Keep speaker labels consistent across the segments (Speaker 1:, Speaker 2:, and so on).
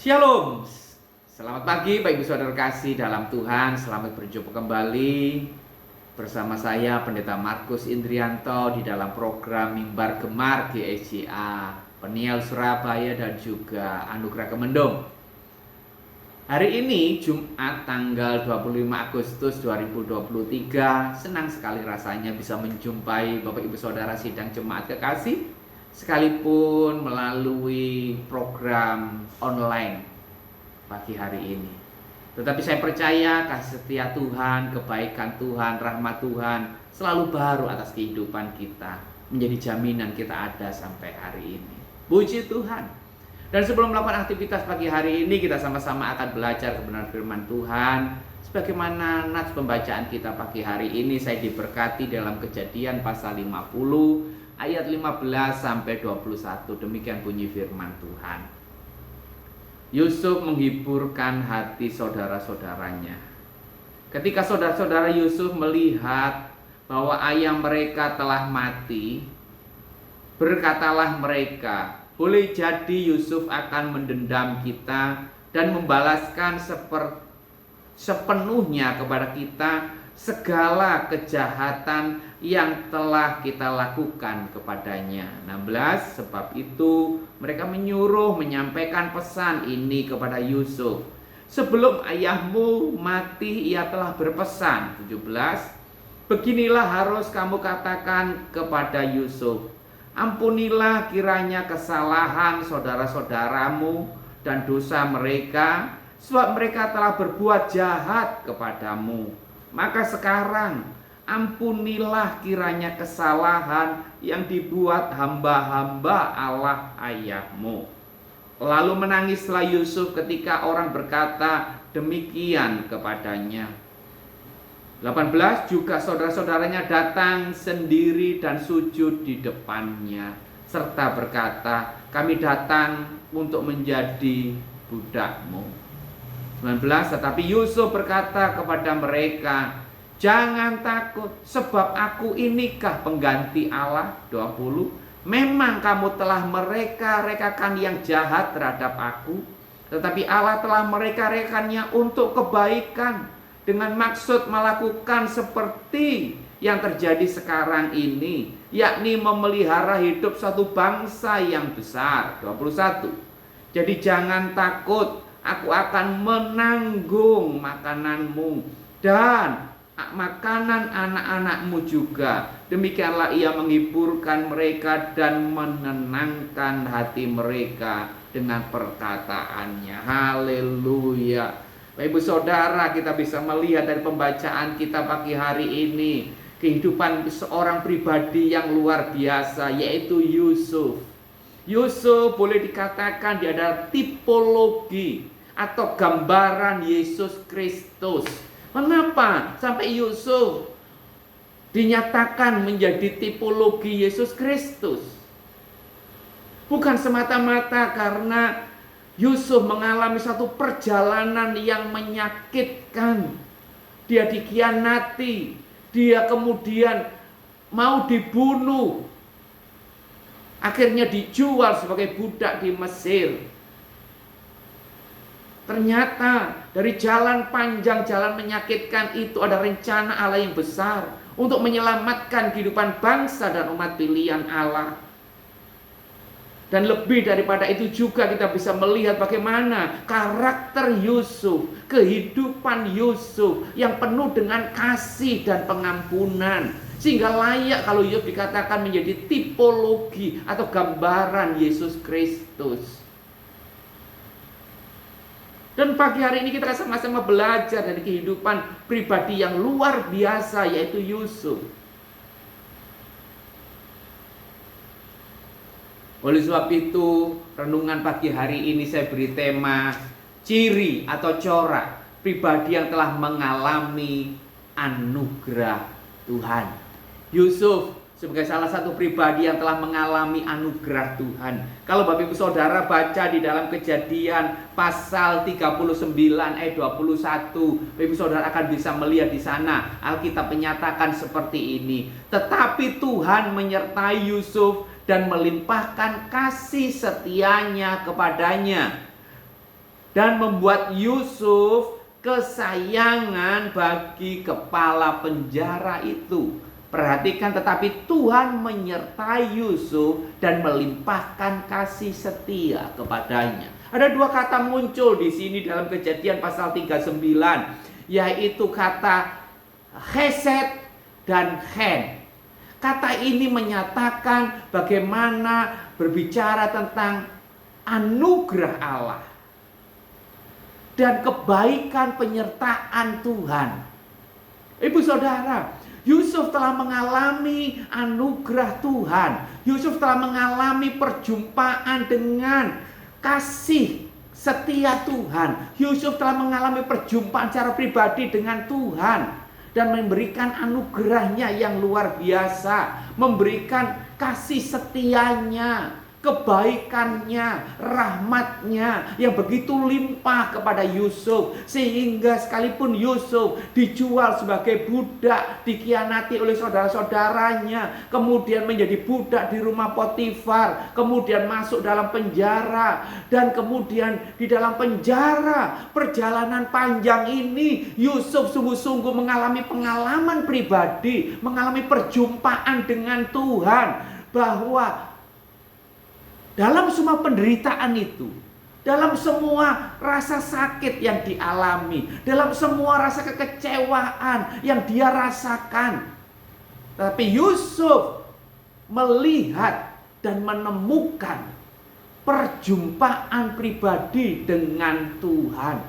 Speaker 1: Shalom. Selamat pagi Bapak Ibu Saudara kasih dalam Tuhan. Selamat berjumpa kembali bersama saya Pendeta Markus Indrianto di dalam program Mimbar Gemar GSJA Peniel Surabaya dan juga Anugerah Kemendung. Hari ini Jumat tanggal 25 Agustus 2023. Senang sekali rasanya bisa menjumpai Bapak Ibu Saudara sidang jemaat kekasih, sekalipun melalui program online pagi hari ini. Tetapi saya percaya kasih setia Tuhan, kebaikan Tuhan, rahmat Tuhan selalu baru atas kehidupan kita, menjadi jaminan kita ada sampai hari ini. Puji Tuhan. Dan sebelum melakukan aktivitas pagi hari ini, kita sama-sama akan belajar kebenaran firman Tuhan. Sebagaimana nats pembacaan kita pagi hari ini, saya diberkati dalam Kejadian pasal 50 ayat 15 sampai 21. Demikian bunyi firman Tuhan. Yusuf menghiburkan hati saudara-saudaranya. Ketika saudara-saudara Yusuf melihat bahwa ayah mereka telah mati, berkatalah mereka, boleh jadi Yusuf akan mendendam kita dan membalaskan sepenuhnya kepada kita segala kejahatan yang telah kita lakukan kepadanya. 16. Sebab itu mereka menyuruh menyampaikan pesan ini kepada Yusuf. Sebelum ayahmu mati ia telah berpesan. 17. Beginilah harus kamu katakan kepada Yusuf, ampunilah kiranya kesalahan saudara-saudaramu dan dosa mereka, sebab mereka telah berbuat jahat kepadamu. Maka sekarang ampunilah kiranya kesalahan yang dibuat hamba-hamba Allah ayahmu. Lalu menangislah Yusuf ketika orang berkata demikian kepadanya. 18. Juga saudara-saudaranya datang sendiri dan sujud di depannya, serta berkata, kami datang untuk menjadi budakmu. 19. Tetapi Yusuf berkata kepada mereka, jangan takut, sebab aku inikah pengganti Allah. 20. Memang kamu telah mereka-rekakan yang jahat terhadap aku, tetapi Allah telah mereka-rekannya untuk kebaikan, dengan maksud melakukan seperti yang terjadi sekarang ini, yakni memelihara hidup satu bangsa yang besar. 21. Jadi jangan takut, aku akan menanggung makananmu dan makanan anak-anakmu juga. Demikianlah ia menghiburkan mereka dan menenangkan hati mereka dengan perkataannya. Haleluya. Bapak Ibu Saudara, kita bisa melihat dari pembacaan kita pagi hari ini kehidupan seorang pribadi yang luar biasa, yaitu Yusuf. Yusuf boleh dikatakan dia adalah tipologi atau gambaran Yesus Kristus. Mengapa sampai Yusuf dinyatakan menjadi tipologi Yesus Kristus? Bukan semata-mata karena Yusuf mengalami satu perjalanan yang menyakitkan. Dia dikhianati, dia kemudian mau dibunuh, akhirnya dijual sebagai budak di Mesir. Ternyata dari jalan panjang, jalan menyakitkan itu ada rencana Allah yang besar untuk menyelamatkan kehidupan bangsa dan umat pilihan Allah. Dan lebih daripada itu juga kita bisa melihat bagaimana karakter Yusuf, kehidupan Yusuf yang penuh dengan kasih dan pengampunan, sehingga layak kalau Yusuf dikatakan menjadi tipologi atau gambaran Yesus Kristus. Dan pagi hari ini kita sama-sama belajar dari kehidupan pribadi yang luar biasa, yaitu Yusuf. Oleh sebab itu, renungan pagi hari ini saya beri tema ciri atau corak pribadi yang telah mengalami anugerah Tuhan. Yusuf sebagai salah satu pribadi yang telah mengalami anugerah Tuhan. Kalau Bapak Ibu Saudara baca di dalam Kejadian pasal 39 ayat 21, Bapak Ibu Saudara akan bisa melihat di sana Alkitab menyatakan seperti ini. Tetapi Tuhan menyertai Yusuf dan melimpahkan kasih setianya kepadanya. dan membuat Yusuf kesayangan bagi kepala penjara itu. Perhatikan, tetapi Tuhan menyertai Yusuf dan melimpahkan kasih setia kepadanya. Ada dua kata muncul di sini dalam Kejadian pasal 39, yaitu kata chesed dan chen. Kata ini menyatakan bagaimana berbicara tentang anugerah Allah dan kebaikan penyertaan Tuhan. Ibu saudara, Yusuf telah mengalami anugerah Tuhan. Yusuf telah mengalami perjumpaan dengan kasih setia Tuhan. Yusuf telah mengalami perjumpaan secara pribadi dengan Tuhan dan memberikan anugerahnya yang luar biasa, memberikan kasih setianya, kebaikannya, rahmatnya yang begitu limpah kepada Yusuf, sehingga sekalipun Yusuf dijual sebagai budak, dikhianati oleh saudara-saudaranya, kemudian menjadi budak di rumah Potifar, kemudian masuk dalam penjara, dan kemudian di dalam penjara perjalanan panjang ini Yusuf sungguh-sungguh mengalami pengalaman pribadi, mengalami perjumpaan dengan Tuhan, bahwa dalam semua penderitaan itu, dalam semua rasa sakit yang dialami, dalam semua rasa kekecewaan yang dia rasakan, tapi Yusuf melihat dan menemukan perjumpaan pribadi dengan Tuhan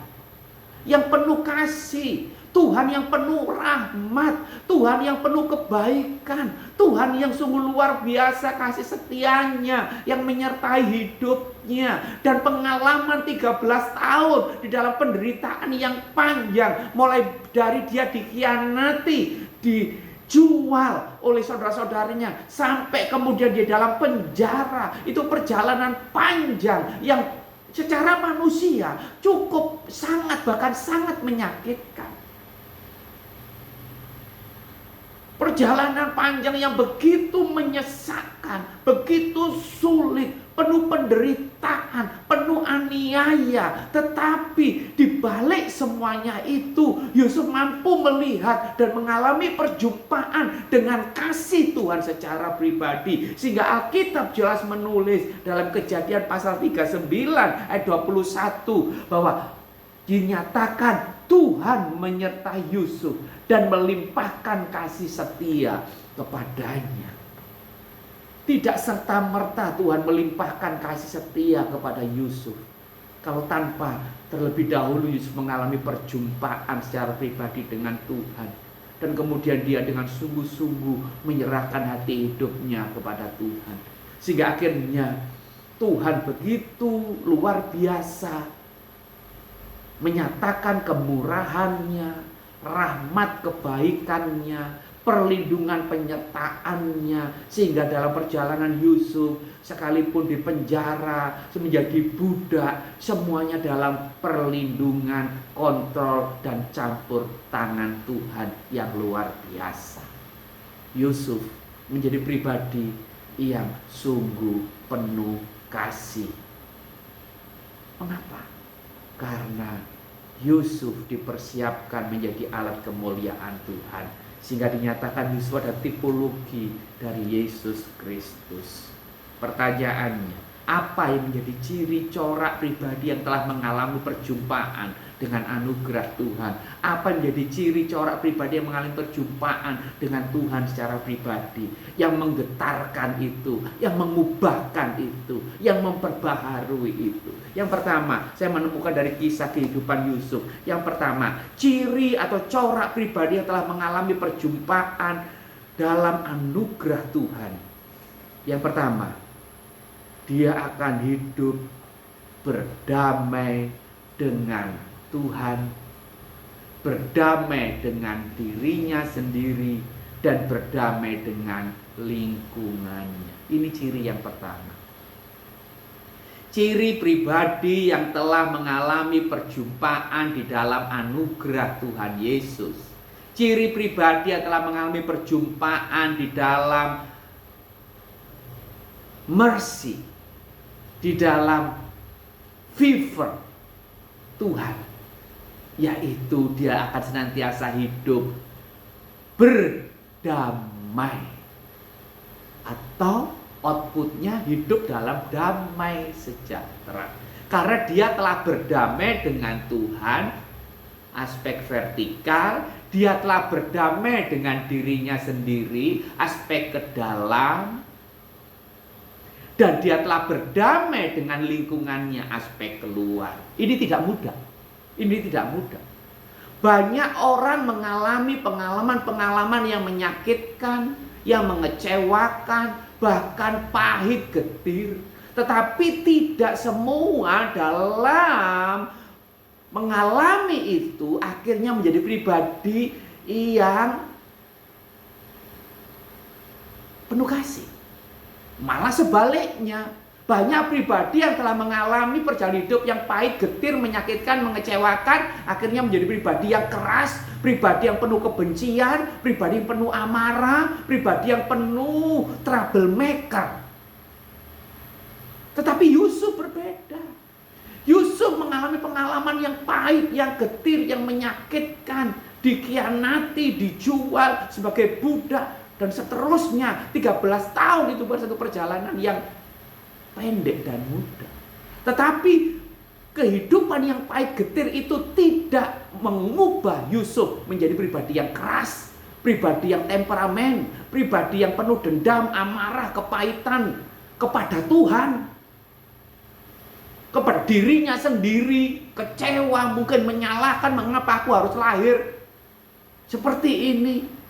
Speaker 1: yang penuh kasih, Tuhan yang penuh rahmat, Tuhan yang penuh kebaikan, Tuhan yang sungguh luar biasa kasih setianya yang menyertai hidupnya. Dan pengalaman 13 tahun di dalam penderitaan yang panjang, mulai dari dia dikhianati, dijual oleh saudara-saudaranya, sampai kemudian dia dalam penjara. Itu perjalanan panjang yang secara manusia cukup sangat, bahkan sangat menyakitkan. Perjalanan panjang yang begitu menyesakkan, begitu sulit, penuh penderitaan, penuh aniaya. Tetapi di balik semuanya itu, Yusuf mampu melihat dan mengalami perjumpaan dengan kasih Tuhan secara pribadi. Sehingga Alkitab jelas menulis dalam Kejadian pasal 39 ayat 21 bahwa dinyatakan Tuhan menyertai Yusuf dan melimpahkan kasih setia kepadanya. Tidak serta-merta Tuhan melimpahkan kasih setia kepada Yusuf kalau tanpa terlebih dahulu Yusuf mengalami perjumpaan secara pribadi dengan Tuhan. Dan kemudian dia dengan sungguh-sungguh menyerahkan hati hidupnya kepada Tuhan. Sehingga akhirnya Tuhan begitu luar biasa menyatakan kemurahannya, rahmat kebaikannya, perlindungan penyertaannya, sehingga dalam perjalanan Yusuf sekalipun di penjara, menjadi budak, semuanya dalam perlindungan, kontrol dan campur tangan Tuhan yang luar biasa. Yusuf menjadi pribadi yang sungguh penuh kasih. Mengapa? Karena Yusuf dipersiapkan menjadi alat kemuliaan Tuhan, sehingga dinyatakan Yusuf ada tipologi dari Yesus Kristus. Pertanyaannya, apa yang menjadi ciri corak pribadi yang telah mengalami perjumpaan dengan anugerah Tuhan? Apa yang menjadi ciri corak pribadi yang mengalami perjumpaan dengan Tuhan secara pribadi, yang menggetarkan itu, yang mengubahkan itu, yang memperbaharui itu? Yang pertama, saya menemukan dari kisah kehidupan Yusuf. Yang pertama, ciri atau corak pribadi yang telah mengalami perjumpaan dalam anugerah Tuhan. Yang pertama, dia akan hidup berdamai dengan Tuhan, berdamai dengan dirinya sendiri, dan berdamai dengan lingkungannya. Ini ciri yang pertama. Ciri pribadi yang telah mengalami perjumpaan di dalam anugerah Tuhan Yesus. Ciri pribadi yang telah mengalami perjumpaan di dalam mercy, di dalam favor, Tuhan, yaitu dia akan senantiasa hidup berdamai, atau outputnya hidup dalam damai sejahtera. Karena dia telah berdamai dengan Tuhan, aspek vertikal, dia telah berdamai dengan dirinya sendiri, aspek ke dalam, dan dia telah berdamai dengan lingkungannya, aspek keluar. Ini tidak mudah. Ini tidak mudah. Banyak orang mengalami pengalaman-pengalaman yang menyakitkan, yang mengecewakan, bahkan pahit getir. Tetapi tidak semua dalam mengalami itu akhirnya menjadi pribadi yang penuh kasih. Malah sebaliknya, banyak pribadi yang telah mengalami perjalanan hidup yang pahit, getir, menyakitkan, mengecewakan, akhirnya menjadi pribadi yang keras, pribadi yang penuh kebencian, pribadi yang penuh amarah, pribadi yang penuh troublemaker. Tetapi Yusuf berbeda. Yusuf mengalami pengalaman yang pahit, yang getir, yang menyakitkan, dikhianati, dijual sebagai budak, dan seterusnya. 13 tahun itu satu perjalanan yang pendek dan mudah. Tetapi kehidupan yang pahit getir itu tidak mengubah Yusuf menjadi pribadi yang keras, pribadi yang temperamen, pribadi yang penuh dendam, amarah, kepahitan kepada Tuhan, kepada dirinya sendiri, kecewa, mungkin menyalahkan, mengapa aku harus lahir seperti ini.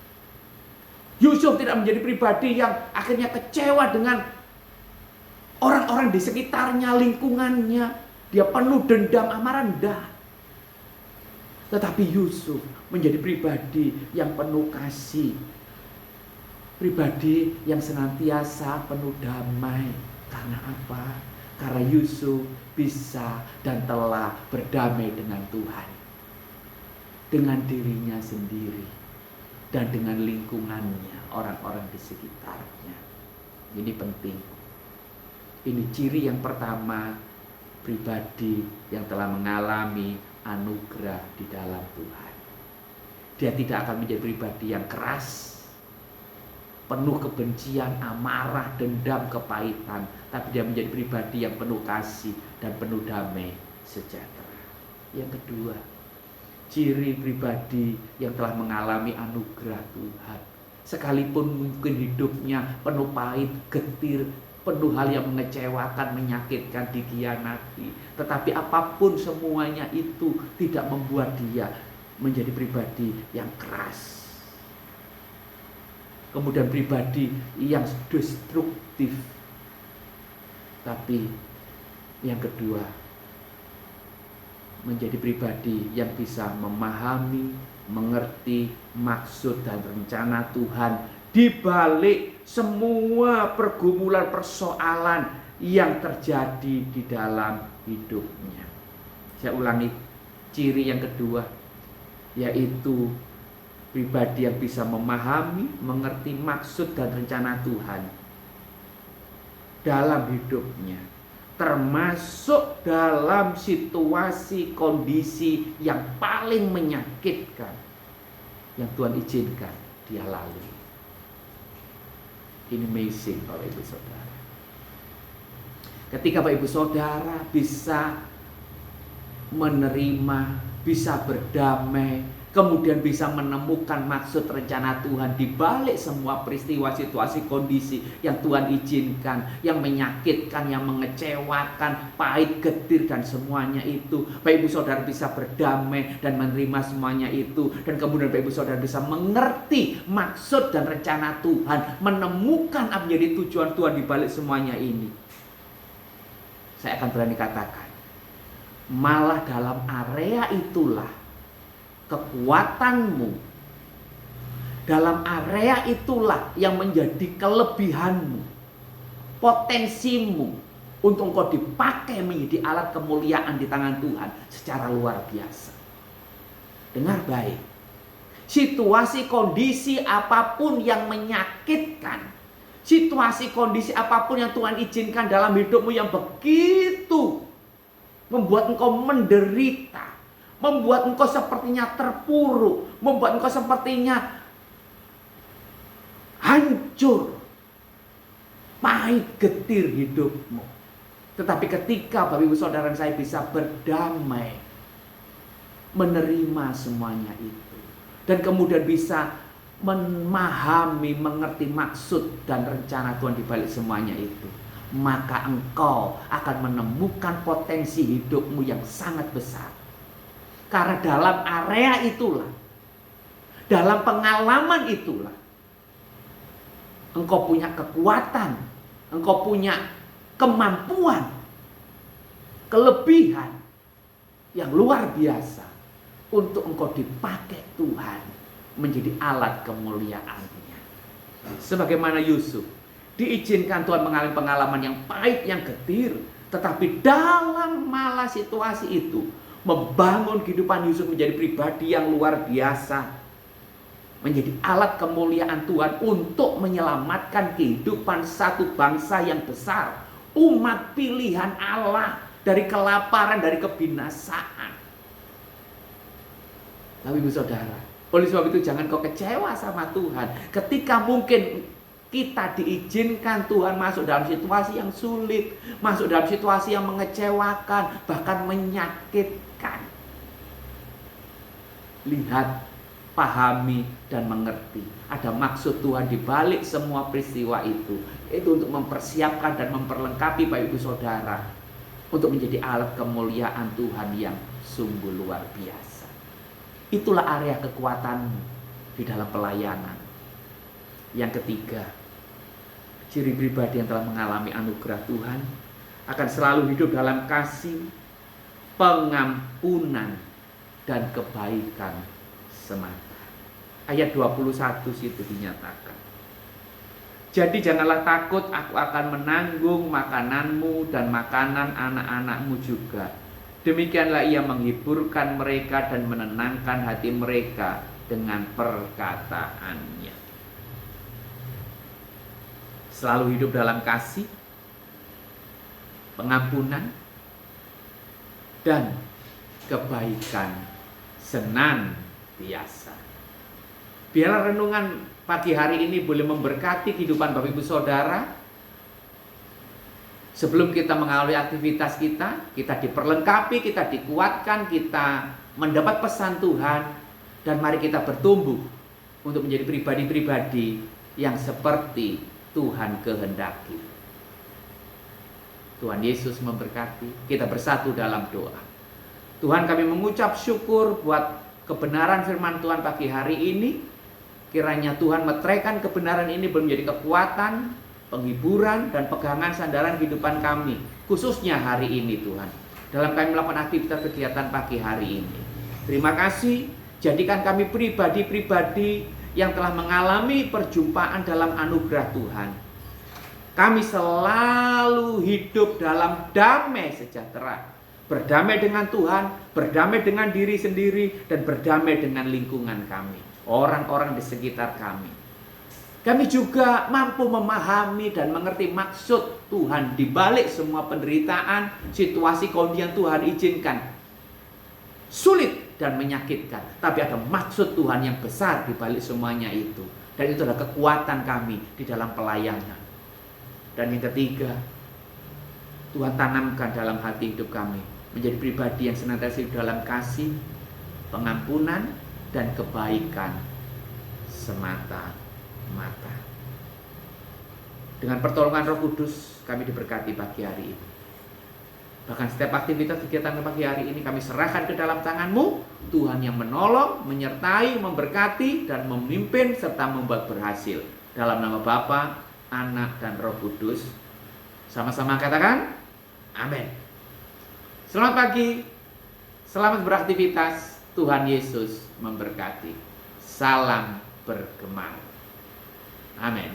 Speaker 1: Yusuf tidak menjadi pribadi yang akhirnya kecewa dengan orang-orang di sekitarnya, lingkungannya. Dia penuh dendam, amarah, enggak. Tetapi Yusuf menjadi pribadi yang penuh kasih, pribadi yang senantiasa penuh damai. Karena apa? Karena Yusuf bisa dan telah berdamai dengan Tuhan, dengan dirinya sendiri, dan dengan lingkungannya, orang-orang di sekitarnya. Ini penting. Ini ciri yang pertama, pribadi yang telah mengalami anugerah di dalam Tuhan. Dia tidak akan menjadi pribadi yang keras, penuh kebencian, amarah, dendam, kepahitan, tapi dia menjadi pribadi yang penuh kasih dan penuh damai sejahtera. Yang kedua, ciri pribadi yang telah mengalami anugerah Tuhan, sekalipun mungkin hidupnya penuh pahit, getir, penuh hal yang mengecewakan, menyakitkan, dikhianati, tetapi apapun semuanya itu tidak membuat dia menjadi pribadi yang keras, kemudian pribadi yang destruktif. Tapi yang kedua, menjadi pribadi yang bisa memahami, mengerti maksud dan rencana Tuhan di balik semua pergumulan, persoalan yang terjadi di dalam hidupnya. Saya ulangi, ciri yang kedua, yaitu pribadi yang bisa memahami, mengerti maksud dan rencana Tuhan dalam hidupnya, termasuk dalam situasi kondisi yang paling menyakitkan yang Tuhan izinkan dia lalui. Ini amazing Bapak Ibu Saudara. Ketika Bapak Ibu Saudara bisa menerima, bisa berdamai, kemudian bisa menemukan maksud rencana Tuhan di balik semua peristiwa, situasi, kondisi yang Tuhan izinkan, yang menyakitkan, yang mengecewakan, pahit, getir, dan semuanya itu. Bapak Ibu Saudara bisa berdamai dan menerima semuanya itu. Dan kemudian Bapak Ibu Saudara bisa mengerti maksud dan rencana Tuhan, menemukan apa menjadi tujuan Tuhan di balik semuanya ini. Saya akan berani katakan, malah dalam area itulah kekuatanmu, dalam area itulah yang menjadi kelebihanmu, potensimu untuk engkau dipakai menjadi alat kemuliaan di tangan Tuhan secara luar biasa. Dengar baik, situasi kondisi apapun yang menyakitkan, situasi kondisi apapun yang Tuhan izinkan dalam hidupmu yang begitu membuat engkau menderita, membuat engkau sepertinya terpuruk, membuat engkau sepertinya hancur, pahit getir hidupmu. Tetapi ketika Bapak Ibu Saudara saya bisa berdamai, menerima semuanya itu, dan kemudian bisa memahami, mengerti maksud dan rencana Tuhan di balik semuanya itu, maka engkau akan menemukan potensi hidupmu yang sangat besar. Karena dalam area itulah, dalam pengalaman itulah, engkau punya kekuatan, engkau punya kemampuan, kelebihan yang luar biasa untuk engkau dipakai Tuhan menjadi alat kemuliaan-Nya. Sebagaimana Yusuf diizinkan Tuhan mengalami pengalaman yang pahit, yang getir, tetapi dalam malah situasi itu membangun kehidupan Yusuf menjadi pribadi yang luar biasa, menjadi alat kemuliaan Tuhan untuk menyelamatkan kehidupan satu bangsa yang besar, umat pilihan Allah dari kelaparan, dari kebinasaan. Tapi Ibu Saudara, oleh sebab itu jangan kau kecewa sama Tuhan ketika mungkin kita diizinkan Tuhan masuk dalam situasi yang sulit, masuk dalam situasi yang mengecewakan, bahkan menyakitkan. Lihat, pahami dan mengerti ada maksud Tuhan di balik semua peristiwa itu untuk mempersiapkan dan memperlengkapi Bapak Ibu Saudara untuk menjadi alat kemuliaan Tuhan yang sungguh luar biasa. Itulah area kekuatanmu di dalam pelayanan. Yang ketiga, ciri pribadi yang telah mengalami anugerah Tuhan akan selalu hidup dalam kasih, pengampunan dan kebaikan semata. Ayat 21 situ dinyatakan. Jadi janganlah takut, aku akan menanggung makananmu dan makanan anak-anakmu juga. Demikianlah ia menghiburkan mereka dan menenangkan hati mereka dengan perkataannya. Selalu hidup dalam kasih, pengampunan, dan kebaikan senantiasa. Biarlah renungan pagi hari ini boleh memberkati kehidupan Bapak Ibu Saudara. Sebelum kita mengawali aktivitas kita diperlengkapi, kita dikuatkan, kita mendapat pesan Tuhan, dan mari kita bertumbuh untuk menjadi pribadi-pribadi yang seperti Tuhan kehendaki. Tuhan Yesus memberkati. Kita bersatu dalam doa. Tuhan, kami mengucap syukur buat kebenaran firman Tuhan pagi hari ini. Kiranya Tuhan meteraikan kebenaran ini menjadi kekuatan, penghiburan, dan pegangan sandaran kehidupan kami, khususnya hari ini Tuhan, dalam kami melakukan aktivitas kegiatan pagi hari ini. Terima kasih, jadikan kami pribadi-pribadi yang telah mengalami perjumpaan dalam anugerah Tuhan. Kami selalu hidup dalam damai sejahtera, berdamai dengan Tuhan, berdamai dengan diri sendiri, dan berdamai dengan lingkungan kami, orang-orang di sekitar kami. Kami juga mampu memahami dan mengerti maksud Tuhan di balik semua penderitaan, situasi kondisi yang Tuhan izinkan. Sulit dan menyakitkan, tapi ada maksud Tuhan yang besar di balik semuanya itu. Dan itu adalah kekuatan kami di dalam pelayanan. Dan yang ketiga, Tuhan tanamkan dalam hati hidup kami menjadi pribadi yang senantiasa hidup dalam kasih, pengampunan, dan kebaikan semata-mata. Dengan pertolongan Roh Kudus kami diberkati pagi hari ini. Bahkan setiap aktivitas kegiatan pagi hari ini kami serahkan ke dalam tangan-Mu, Tuhan yang menolong, menyertai, memberkati, dan memimpin serta membuat berhasil. Dalam nama Bapa, Anak, dan Roh Kudus. Sama-sama katakan amin. Selamat pagi, selamat beraktivitas. Tuhan Yesus memberkati. Salam bergema. Amin.